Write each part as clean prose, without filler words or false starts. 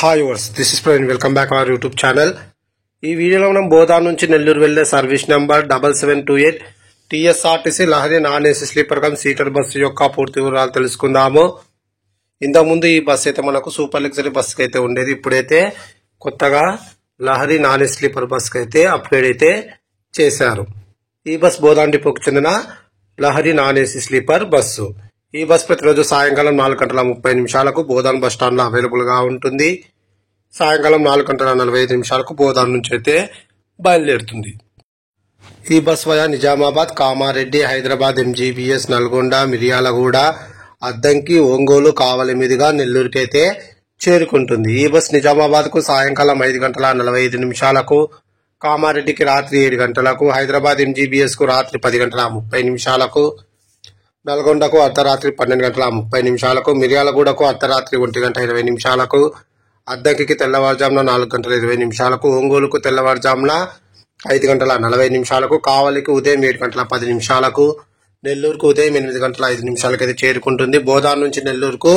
Hi viewers, this is Praveen. Welcome back our YouTube channel. ఈ వీడియోలో మనం బోధాన్ నుంచి నెల్లూరు వెళ్లే service number 7728 TSRTC Lahari non AC sleeper cum seater bus యొక్క పూర్తి వివరాలు తెలుసుకుందాము. ఇంతకుముందు ఈ బస్సు అయితే మనకు సూపర్ లగ్జరీ బస్సుకి అయితే ఉండేది. ఇప్పుడైతే కొత్తగా లహరి నాన్ ఏసీ స్లీపర్ బస్సుకి అయితే అప్గ్రేడ్ అయితే చేశారు. ఈ బస్ బోధాన్ డిపోకు చెందిన Lahari non AC sleeper bus. ఈ బస్ ప్రతిరోజు సాయంకాలం 4:30 బోధాన్ బస్ స్టాండ్ లో అవైలబుల్ గా ఉంటుంది. సాయంకాలం 4:45 బోధాన్ నుంచి అయితే బయలుదేరుతుంది. ఈ bus via Nizamabad, Kamareddy, Hyderabad, MGBS, Nalgonda, Miryalaguda, Addanki, Ongole, Kavali మీదుగా నెల్లూరుకి అయితే చేరుకుంటుంది. ఈ బస్ నిజామాబాద్ కు సాయంకాలం 5:45, కామారెడ్డికి రాత్రి 7 గంటలకు, హైదరాబాద్ ఎంజీబీఎస్ కు రాత్రి 10:30, నల్గొండకు అర్ధరాత్రి 12:30, మిర్యాలగూడకు అర్ధరాత్రి 1:20, అద్దంకి తెల్లవారుజామున 4:20, ఒంగోలుకు తెల్లవారుజామున 5:40, కావలికి ఉదయం 7:10, నెల్లూరుకు ఉదయం 8:05 అయితే చేరుకుంటుంది. బోధాన్ నుంచి నెల్లూరుకు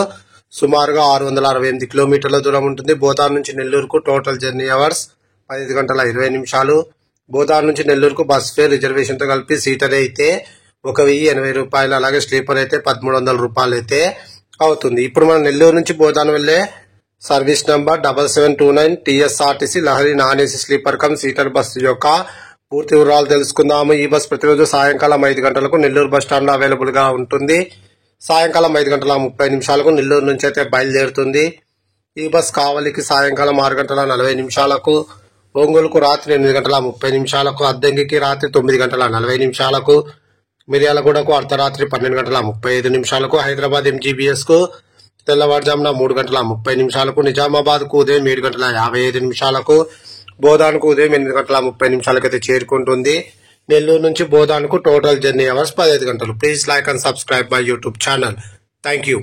సుమారుగా 668 కిలోమీటర్ల దూరం ఉంటుంది. బోధాన్ నుంచి నెల్లూరుకు టోటల్ జర్నీ అవర్స్ 15:20. బోధాన్ నుంచి నెల్లూరుకు బస్ ఫేర్ రిజర్వేషన్ తో కలిపి సీటర్ అయితే 1,080 రూపాయలు, అలాగే స్లీపర్ అయితే 1,300 రూపాయలు అయితే అవుతుంది. ఇప్పుడు మనం నెల్లూరు నుంచి బోధాన్ వెళ్లే service number 7729 TSRTC Lahari non AC sleeper cum seater bus యొక్క పూర్తి వివరాలు తెలుసుకుందాము. ఈ బస్ ప్రతిరోజు సాయంకాలం 5 గంటలకు నెల్లూరు బస్ స్టాండ్ లో అవైలబుల్ గా ఉంటుంది. సాయంకాలం 5:30 నెల్లూరు నుంచి అయితే బయలుదేరుతుంది. ఈ బస్ కావలికి సాయంకాలం 6:40, ఒంగోలుకు రాత్రి 8:30, అద్దంకి రాత్రి 9:40, మిర్యాలగూడకు అర్ధరాత్రి 12:35, హైదరాబాద్ ఎంజీబీఎస్ కు తెల్లవారుజామున 3:30, నిజామాబాద్ కు ఉదయం 7:55, బోధాన్ కు ఉదయం 8:30 అయితే చేరుకుంటుంది. నెల్లూరు నుంచి బోధాన్ కు టోటల్ జర్నీ అవర్స్ 15 గంటలు. Please like and subscribe my YouTube channel. Thank you.